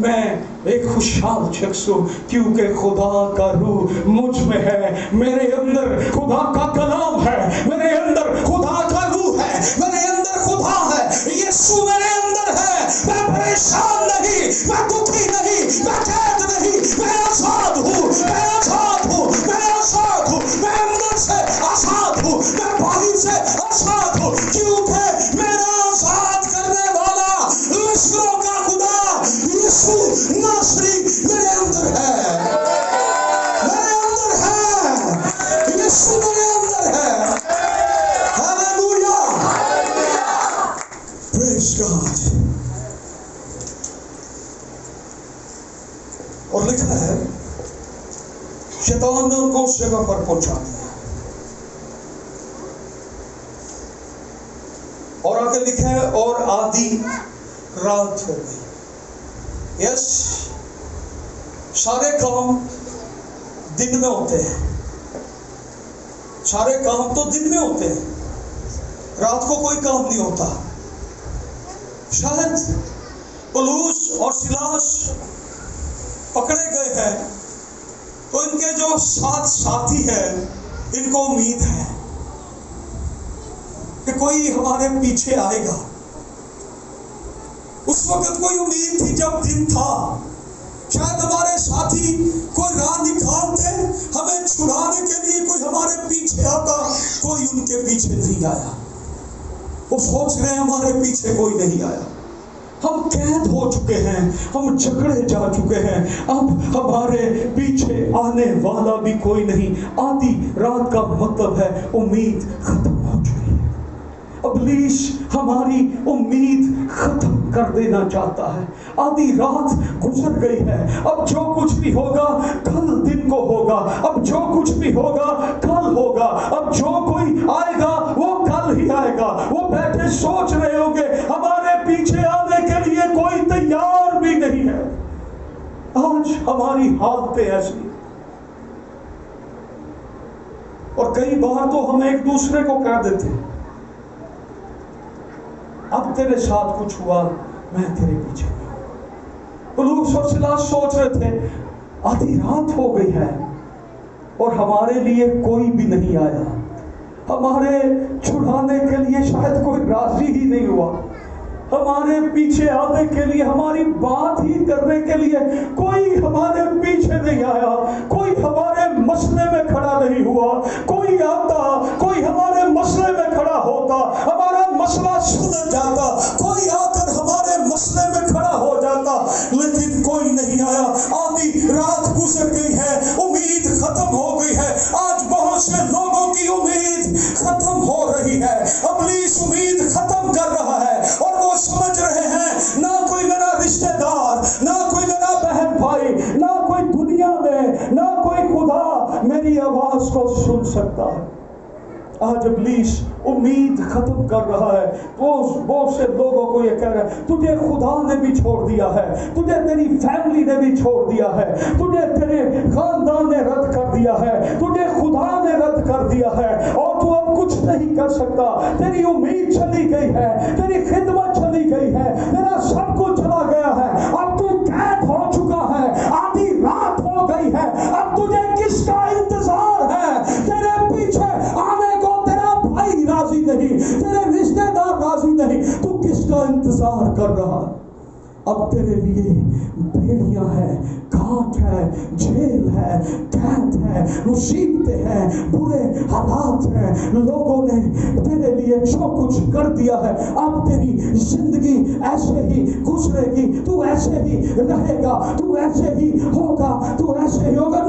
میں ایک خوشحال شخص ہوں کیونکہ خدا کا روح مجھ میں ہے، میرے اندر خدا کا کلام ہے، میرے اندر خدا کا روح ہے، میرے اندر خدا ہے، یسوع میرے اندر ہے۔ میں پریشان نہیں، میں دکھی نہیں، میں قید نہیں، میں آزاد ہوں، میں آزاد ہوں، میں آزاد ہوں، میں اندر سے آزاد ہوں، میں باہر سے آزاد ہوں، کیونکہ میرا آزاد کرنے والا لشکروں کا خدا یسوع ناصری میرے اندر ہے، میرے اندر ہے، یسوع میرے اندر ہے۔ ہاللویا، پریز گاڈ۔ اور لکھا ہے شیطان نے ان کو اس جگہ پر پہنچا دیا، اور آگے لکھا ہے اور آدھی رات ہو گئی۔ یس، سارے کام دن میں ہوتے ہیں، سارے کام تو دن میں ہوتے ہیں، رات کو کوئی کام نہیں ہوتا۔ شاید پولس اور سیلاس پکڑے گئے ہیں تو ان کے جو ساتھ ساتھی ہیں ان کو امید ہے کہ کوئی ہمارے پیچھے آئے گا۔ اس وقت کوئی امید تھی جب دن تھا، شاید ہمارے ساتھی کوئی راہ نکالتے، ہمیں چھڑانے کے لیے کوئی ہمارے پیچھے آتا، کوئی ان کے پیچھے نہیں آیا۔ وہ سوچ رہے ہیں ہمارے پیچھے کوئی نہیں آیا، ہم قید ہو چکے ہیں، ہم جکڑے جا چکے ہیں، اب ہمارے پیچھے آنے والا بھی کوئی نہیں۔ آدھی رات کا مطلب ہے امید ختم ہو چکی ہے۔ ابلیس ہماری امید ختم کر دینا چاہتا ہے۔ آدھی رات گزر گئی ہے، اب جو کچھ بھی ہوگا کل دن کو ہوگا، اب جو کچھ بھی ہوگا کل ہوگا، اب جو کوئی آئے گا وہ کل ہی آئے گا۔ وہ بیٹھے سوچ رہے ہوں گے ہمارے پیچھے آنے کے لیے کوئی تیار بھی نہیں ہے۔ آج ہماری حالتیں ایسی ہیں، اور کئی بار تو ہم ایک دوسرے کو کہہ دیتے ہیں اب تیرے ساتھ کچھ ہوا میں تیرے پیچھے نہیں ہوں۔ پولس اور سلاس سوچ رہے تھے آدھی رات ہو گئی ہے اور ہمارے لیے کوئی بھی نہیں آیا، ہمارے چھڑانے کے لیے شاید کوئی راضی ہی نہیں ہوا، ہمارے پیچھے آنے کے لیے، ہماری بات ہی کرنے کے لیے کوئی ہمارے پیچھے نہیں آیا، کوئی ہمارے مسئلے میں کھڑا نہیں ہوا، کوئی آتا، کوئی ہمارے مسئلے میں کھڑا ہوتا، ہمارا مسئلہ سن جاتا، کوئی آ کر ہمارے مسئلے میں کھڑا ہو جاتا، لیکن کوئی نہیں آیا۔ آدھی رات گزر گئی ہے، امید ختم ہو گئی ہے۔ آج بہت سے لوگوں کی امید ختم ہو رہی ہے، ابلیس امید ختم کر رہا ہے، اور وہ سمجھ رہے ہیں نہ کوئی میرا رشتہ دار، نہ کوئی میرا بہن بھائی، نہ کوئی دنیا میں، نہ کوئی خدا میری آواز کو سن سکتا ہے۔ آج ابلیس امید ختم کر رہا ہے، بہت سے لوگوں کو یہ کہہ رہا ہے تجھے خدا نے بھی چھوڑ دیا ہے، تجھے تیری فیملی نے بھی چھوڑ دیا ہے، تجھے تیرے خاندان نے رد کر دیا ہے، تجھے خدا نے رد کر دیا ہے، اور تو اب کچھ نہیں کر سکتا، تیری امید چلی گئی ہے، تیری خدمت چلی گئی ہے، تیرا سب کچھ چلا گیا ہے، اب تو قید ہو چکا ہے، آدھی رات ہو گئی ہے، اب تجھے کس کا انتظار ہے؟ تیرے پیچھے آنے کو تیرا بھائی راضی نہیں، تیرے رشتہ دار راضی نہیں، تو کس کا انتظار کر رہا؟ اب تیرے لیے بیڑیاں ہیں، کاٹ ہے، جیل ہے، قید ہے، مصیبتیں ہیں، برے حالات ہیں، لوگوں نے تیرے لیے جو کچھ کر دیا ہے، اب تیری زندگی ایسے ہی گزرے گی، تو ایسے ہی رہے گا، تو ایسے ہی ہوگا، تو ایسے ہی ہوگا۔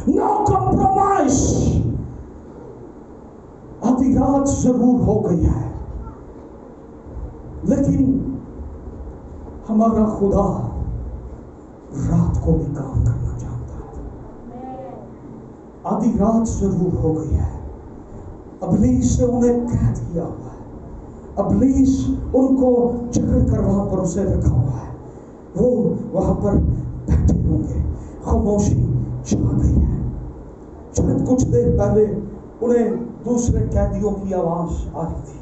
نو کمپرومائز۔ آدھی رات ضرور ہو گئی ہے، لیکن ہمارا خدا رات کو بھی کام کرنا چاہتا ہے۔ آدھی رات ضرور ہو گئی ہے، ابلیس سے انہیں قید کیا ہوا ہے، ابلیس ان کو جکڑ کر وہاں پر اسے رکھا ہوا ہے، وہ وہاں پر بیٹھے ہوں گے، خاموشی چھا گئی ہے۔ شاید کچھ دیر پہلے انہیں دوسرے قیدیوں کی آواز آ رہی تھی،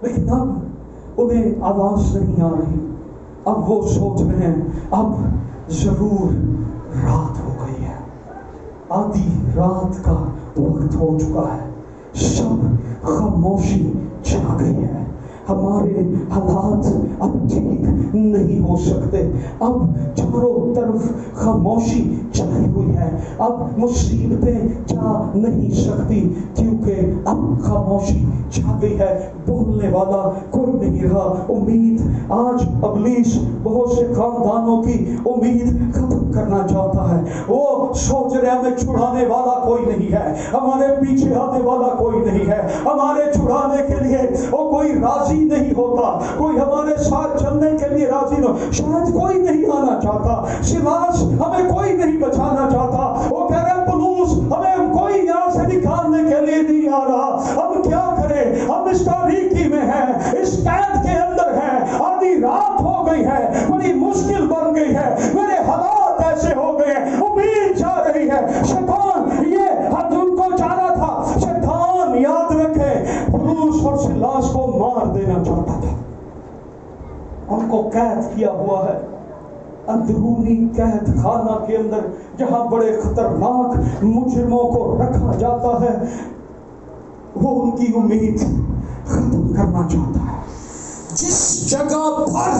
لیکن اب انہیں آواز نہیں آ رہی۔ اب وہ سوچ رہے ہیں اب ضرور رات ہو گئی ہے، آدھی رات کا وقت ہو چکا ہے، سب خاموشی چھا گئی ہے، ہمارے حالات اب ٹھیک نہیں ہو سکتے، اب چاروں طرف خاموشی چھائی ہوئی ہے، اب مصیبتیں جا نہیں سکتی، کیونکہ اب خاموشی چھا گئی ہے، بولنے والا کوئی نہیں رہا۔ امید آج ابلیس بہت سے خاندانوں کی امید ختم کرنا چاہتا ہے، وہ سوچ رہے ہمیں چھڑانے والا کوئی نہیں ہے، ہمارے پیچھے آنے والا کوئی نہیں ہے، ہمارے چھڑانے کے لیے وہ کوئی راضی نہیں ہوتا، کوئی ہمارے ساتھ چلنے کے لیے راضی نہیں، شاید کوئی نہیں آنا چاہتا، سلاس ہمیں کوئی نہیں بچانا چاہتا، وہ کہہ رہے پولس ہمیں کوئی یہاں سے نکالنے کے لیے نہیں آ رہا، ہم کیا کریں، ہم اس تاریکی میں ہیں، اس قید کے اندر ہیں، آدھی رات ہو گئی ہے، بڑی مشکل بن گئی ہے، میرے حالات ایسے ہو گئے ہیں، امید جا رہی ہے۔ شیطان یہ حد ان کو جانا تھا، شیطان یاد رکھے پولس اور سلاس کو مار دینا چاہتا تھا، ان کو قید کیا ہوا ہے، اندرونی قید خانہ کے اندر جہاں بڑے خطرناک مجرموں کو رکھا جاتا ہے، وہ ان کی امید ختم کرنا چاہتا ہے۔ جس جگہ پر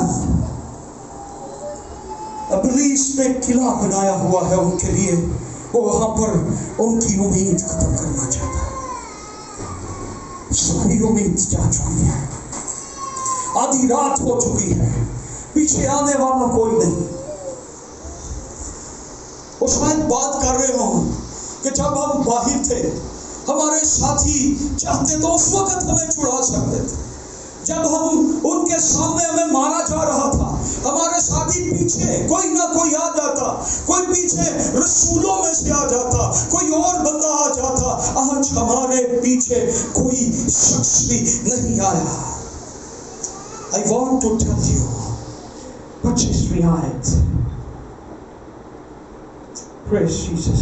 ابلیس نے قلعہ بنایا ہوا ہے ان کے لیے، وہ وہاں پر ان کی امید ختم کرنا چاہتا ہے۔ ساری امید جا چکی ہے، آدھی رات ہو چکی ہے، پیچھے آنے والا کوئی نہیں۔ وہ شاید بات کر رہے ہوں کہ جب ہم باہر تھے ہمارے ساتھی چاہتے تو اس وقت ہمیں چھڑا سکتے تھے، جب ہم ان کے سامنے ہمیں مارا جا رہا تھا ہمارے ساتھی پیچھے کوئی نہ کوئی آ جاتا، کوئی پیچھے رسولوں میں سے آ جاتا، کوئی اور بندہ آ جاتا، آج ہمارے پیچھے کوئی شخص بھی نہیں آیا۔ I want to tell you 25ویں آیت Praise Jesus.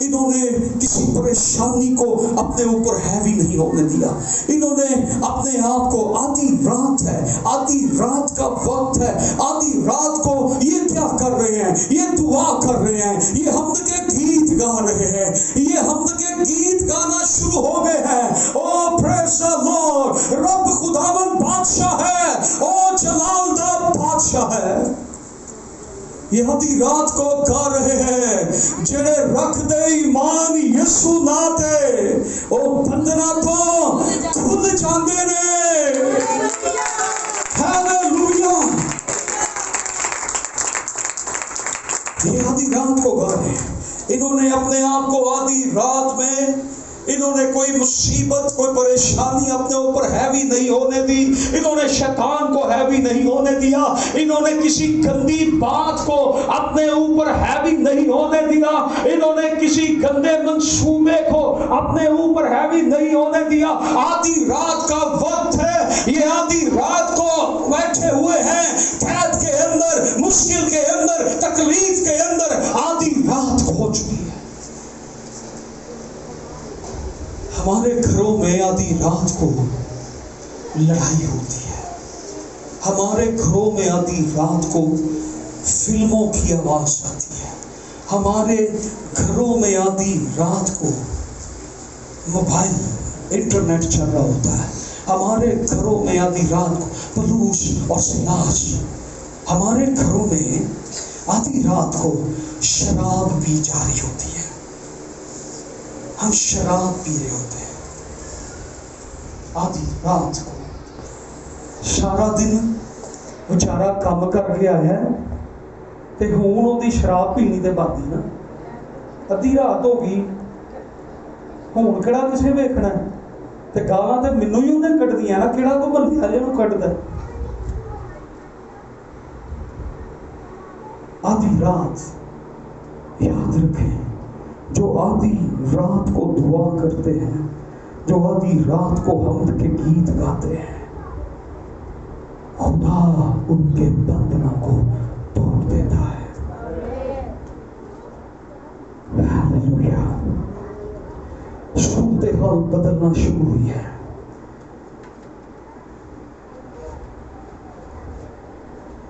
انہوں نے کسی پریشانی کو اپنے اوپر ہیوی نہیں ہونے دیا. انہوں نے اپنے آپ کو آدھی رات ہے, آدھی رات کا وقت ہے, آدھی رات کو یہ کیا کر رہے ہیں, یہ دعا کر رہے ہیں, یہ حمد کے گیت گا رہے ہیں, یہ حمد کے گیت گانا شروع ہو گئے ہیں. او پریز دی لارڈ, رب خداوند بادشاہ ہے, او جلال دہ بادشاہ ہے. یہ آدھی رات کو گا رہے ہیں جڑے رکھ دے ایمان یسو ناتے او بندنا تو کھل جاندے نے. ہاللویا. یہ آدھی رات کو گا رہے ہیں. انہوں نے اپنے آپ کو آدھی رات میں انہوں نے کوئی مصیبت کوئی پریشانی اپنے اوپر ہیوی نہیں ہونے دی. انہوں نے شیطان کو ہیوی نہیں ہونے دیا. انہوں نے کسی گندی بات کو اپنے اوپر ہیوی نہیں ہونے دیا. انہوں نے کسی گندے منصوبے کو اپنے اوپر ہیوی نہیں ہونے دیا. آدھی رات کا وقت ہے. یہ آدھی رات کو بیٹھے ہوئے ہیں قید کے اندر, مشکل کے اندر, تکلیف کے اندر. آدھی رات ہو چکی ہے. ہمارے گھروں میں آدھی رات کو لڑائی ہوتی ہے. ہمارے گھروں میں آدھی رات کو فلموں کی آواز آتی ہے. ہمارے گھروں میں آدھی رات کو موبائل انٹرنیٹ چل رہا ہوتا ہے. ہمارے گھروں میں آدھی رات کو پلوش اور سلاش. ہمارے گھروں میں آدھی رات کو شراب بھی جاری ہوتی ہے. ہم شراب پی رہے ہوتے ہیں آدھی رات کو. سارا دن بیچارہ کام کر کے آیا ہے تے ہون اودی شراب پینی تے باندھی نا. ادھی رات ہو گئی, ہون کہڑا کسے ویکھنا ہے تے گالاں تے مینوں ہی انہیں کٹ دیاں نا. کہڑا کو بندے والے نوں کٹدا. آدھی رات یاد رکھیں, جو آدھی رات کو دعا کرتے ہیں, جو آدھی رات کو حمد کے گیت گاتے ہیں, خدا ان کے بندنا کو توڑ دیتا ہے. ہاللویا. صورتحال بدلنا شروع ہوئی ہے.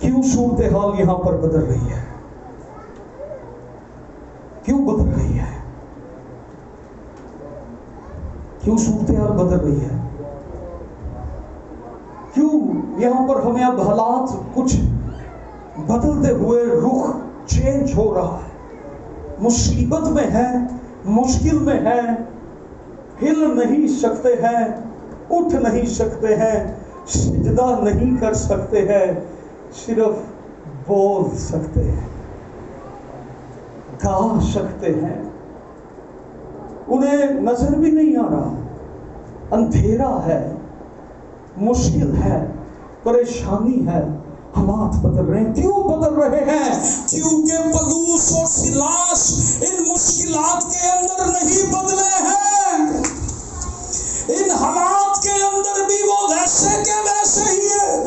کیوں صورتحال یہاں پر بدل رہی ہے؟ کیوں بدل رہی ہے؟ کیوں صورتحال بدل رہی ہے؟ کیوں یہاں پر ہمیں اب حالات کچھ بدلتے ہوئے رخ چینج ہو رہا ہے؟ مصیبت میں ہے, مشکل میں ہے, ہل نہیں سکتے ہیں, اٹھ نہیں سکتے ہیں, سجدہ نہیں کر سکتے ہیں, صرف بول سکتے ہیں, گا سکتے ہیں. انہیں نظر بھی نہیں آ رہا, اندھیرا ہے, مشکل ہے, پریشانی ہے, حالات بدل رہے ہیں. کیوں بدل رہے ہیں؟ کیونکہ پلوس اور سلاس ان مشکلات کے اندر نہیں بدلے ہیں. ان حالات کے اندر بھی وہ ویسے کے ویسے ہی ہے.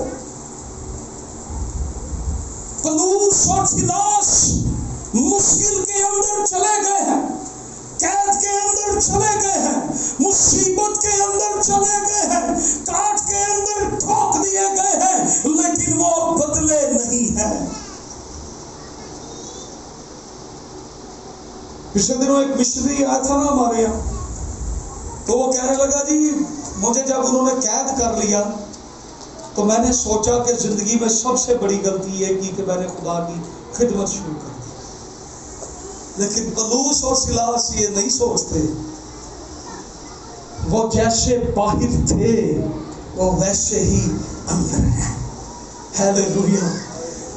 پلوس اور سلاس مشکل کے اندر چلے گئے ہیں, قید کے اندر چلے گئے ہیں, مصیبت کے اندر چلے گئے ہیں, کاٹ کے اندر ٹھوک دیے گئے ہیں, لیکن وہ بدلے نہیں ہیں. پچھلے دنوں ایک مشنری آیا تھا نا ہمارے یہاں, تو وہ کہنے لگا جی مجھے جب انہوں نے قید کر لیا تو میں نے سوچا کہ زندگی میں سب سے بڑی غلطی یہ کی کہ میں نے خدا کی خدمت شروع کر دی. لیکن پلوس اور سلاس یہ نہیں سوچتے. وہ جیسے باہر تھے وہ ویسے ہی اندر ہیں. ہاللویا.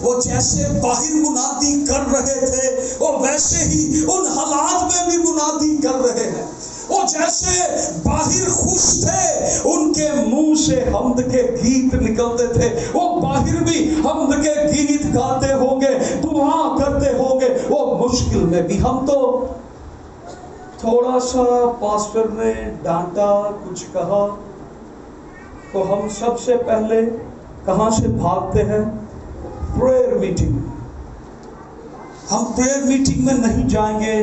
وہ جیسے باہر منادی کر رہے تھے وہ ویسے ہی ان حالات میں بھی منادی کر رہے ہیں. وہ جیسے باہر خوش تھے ان کے منہ سے حمد کے گیت نکلتے تھے, وہ باہر بھی حمد کے گیت گاتے ہوں گے, دعا کرتے ہوں گے. وہ مشکل میں بھی. ہم تو تھوڑا سا پاسٹر نے ڈانٹا, کچھ کہا تو ہم سب سے پہلے کہاں سے بھاگتے ہیں؟ Prayer meeting. ہم پریئر میٹنگ میں نہیں جائیں گے,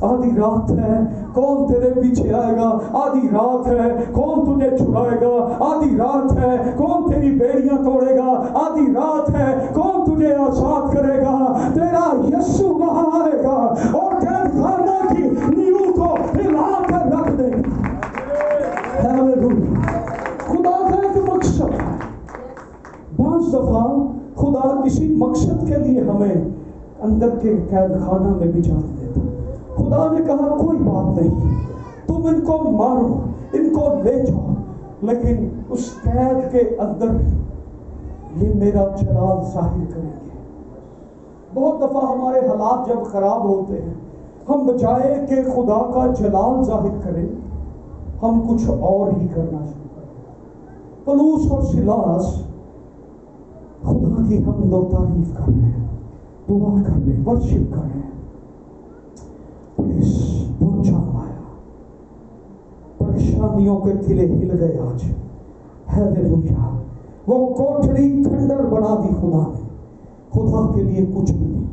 آدھی رات ہے کون تیرے پیچھے آئے گا، آدھی رات ہے کون تجھے چھڑائے گا، آدھی رات ہے کون تیری بیڑیاں توڑے گا، آدھی رات ہے کون تجھے آزاد کرے گا۔ تیرا یسوع وہاں آئے گا اور قید خانہ کی نیو کو ہلا کر رکھ دے گا۔ ہاللویا۔ خدا کا ایک مقصد ہے۔ بعض دفعہ خدا کسی مقصد کے لیے ہمیں اندر کے قید خانہ میں بھی جان دیتا۔ خدا نے کہا کوئی بات نہیں، تم ان کو مارو، ان کو لے جاؤ، لیکن اس قید کے اندر یہ میرا جلال ظاہر کریں گے۔ بہت دفعہ ہمارے حالات جب خراب ہوتے ہیں، ہم بجائے کہ خدا کا جلال ظاہر کریں، ہم کچھ اور ہی کرنا شروع کریں۔ پولس اور سیلاس خدا کی حمد و تعریف کر رہے ہیں، دعا کر رہے ہیں، ورشپ کر رہے ہیں۔ پولیس پہنچا آیا، پریشانیوں کے قلعے ہل گئے آج۔ ہاللویا۔ وہ کوٹڑی کھنڈر بنا دی خدا نے، خدا کے لیے کچھ نہیں۔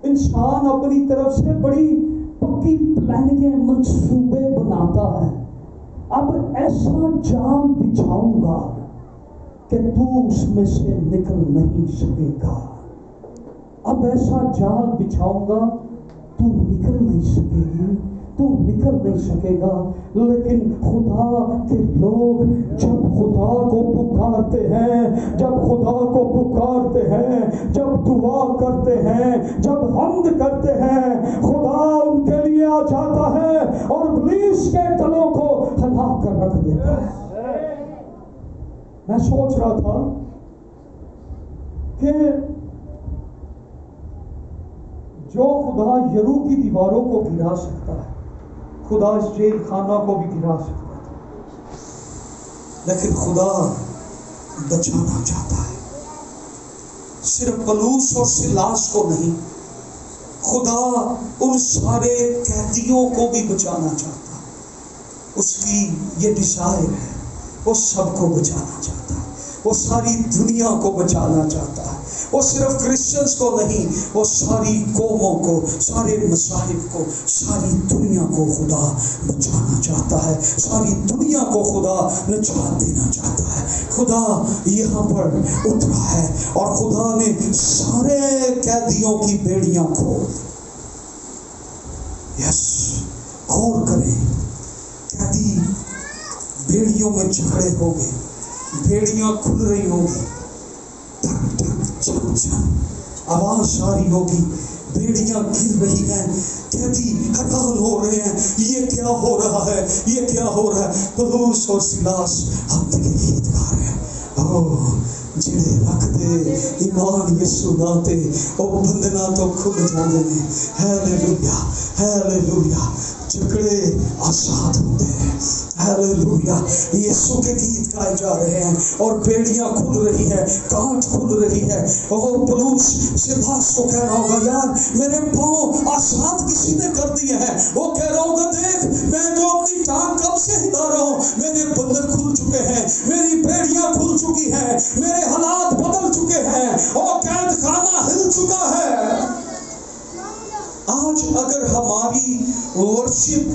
انسان اپنی طرف سے بڑی پکی پلاننگیں، منصوبے بناتا ہے، اب ایسا جال بچھاؤں گا کہ تو اس میں سے نکل نہیں سکے گا، اب ایسا جال بچھاؤں گا تو نکل نہیں سکے گی، تو نکل نہیں سکے گا۔ لیکن خدا کے لوگ جب خدا کو پکارتے ہیں، جب خدا کو پکارتے ہیں، جب دعا کرتے ہیں، جب حمد کرتے ہیں، خدا ان کے لیے آ جاتا ہے اور ابلیس کے تلوں کو ہلا کر رکھ دیتا ہے۔ میں سوچ رہا تھا کہ جو خدا یرو کی دیواروں کو گرا سکتا ہے، خدا اس جیل خانہ کو بھی گرا سکتا ہے، لیکن خدا بچانا چاہتا ہے۔ صرف پولس اور سیلاس کو نہیں، خدا ان سارے قیدیوں کو بھی بچانا چاہتا ہے۔ اس کی یہ ڈیزائر ہے، وہ سب کو بچانا چاہتا ہے، وہ ساری دنیا کو بچانا چاہتا ہے۔ وہ صرف کرسچنز کو نہیں، وہ ساری قوموں کو، سارے مذاہب کو، ساری دنیا کو خدا بچانا چاہتا ہے، ساری دنیا کو خدا نجات دینا چاہتا ہے۔ خدا یہاں پر اترا ہے اور خدا نے سارے قیدیوں کی بیڑیاں کھول دی۔ یس، غور کریں، قیدی بیڑیوں میں جھگڑے ہو گئے، بیڑیاں کھل رہی ہوں گی، ٹھک ٹھک چم چم آواز آ رہی ہوگی، بیڑیاں گر رہی ہیں، قیدی حیران ہو رہے ہیں، یہ کیا ہو رہا ہے، یہ کیا ہو رہا ہے۔ پولس اور سیلاس حمد کے گیت گا رہے ہیں۔ جڑے رکھ دے ایمان یسوع ناتے، او بندنا تو کھل جاندے نے۔ Hallelujah, hallelujah. جھگڑے آزاد ہوتے ہیں۔ ہاللویا۔ یسوع کے گیت گائے جا رہے ہیں اور بیڑیاں کھل رہی ہیں، کانٹ کھل رہی ہے۔ اور پولس سیلاس کو کہہ رہا ہوگا، یار میرے پاؤں آزاد کسی نے کر دیے ہیں۔ وہ کہہ رہا ہوگا، دیکھ میں تو اپنی ٹانگ کب سے ہلا رہا ہوں، میرے بندر کھل چکے ہیں، میری بیڑیاں کھل چکی ہیں، میرے حالات بدل چکے ہیں اور قید خانہ ہل چکا ہے۔ آج اگر ہماری ورشپ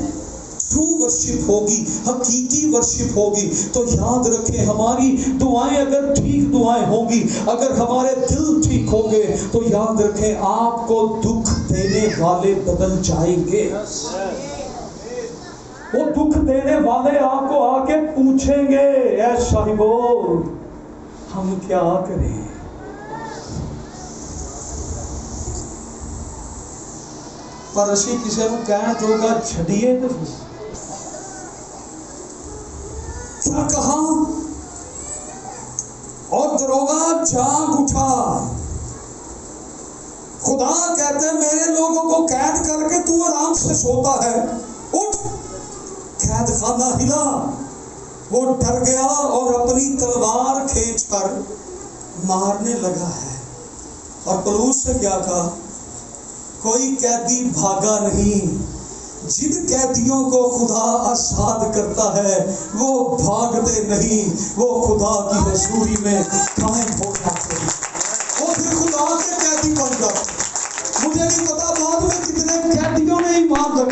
ٹرو ورشپ ہوگی، حقیقی ورشپ ہوگی، تو یاد رکھیں ہماری دعائیں اگر ٹھیک دعائیں ہوں گی، اگر ہمارے دل ٹھیک ہوں گے، تو یاد رکھیں آپ کو دکھ دینے والے بدل جائیں گے۔ وہ دکھ دینے والے آپ کو آ کے پوچھیں گے، اے صاحبو ہم کیا کریں؟ پر اسی کسی کو کہنا چاہوں گا، چھڑیے تو کیا کہا؟ اور دروگا جاگ اٹھا۔ خدا کہتے ہیں میرے لوگوں کو قید کر کے تو آرام سے سوتا ہے، اٹھ۔ قید خانہ ہلا، وہ ڈر گیا اور اپنی تلوار کھینچ کر مارنے لگا ہے۔ اور پولس سے کیا کہا؟ کوئی قیدی بھاگا نہیں، جن قیدیوں کو خدا آزاد کرتا ہے وہ بھاگتے نہیں، وہ خدا کی حضوری میں قائم ہو جاتے ہیں، وہ پھر خدا کے قیدی بن جاتے ہیں۔ مجھے نہیں پتا بعد میں کتنے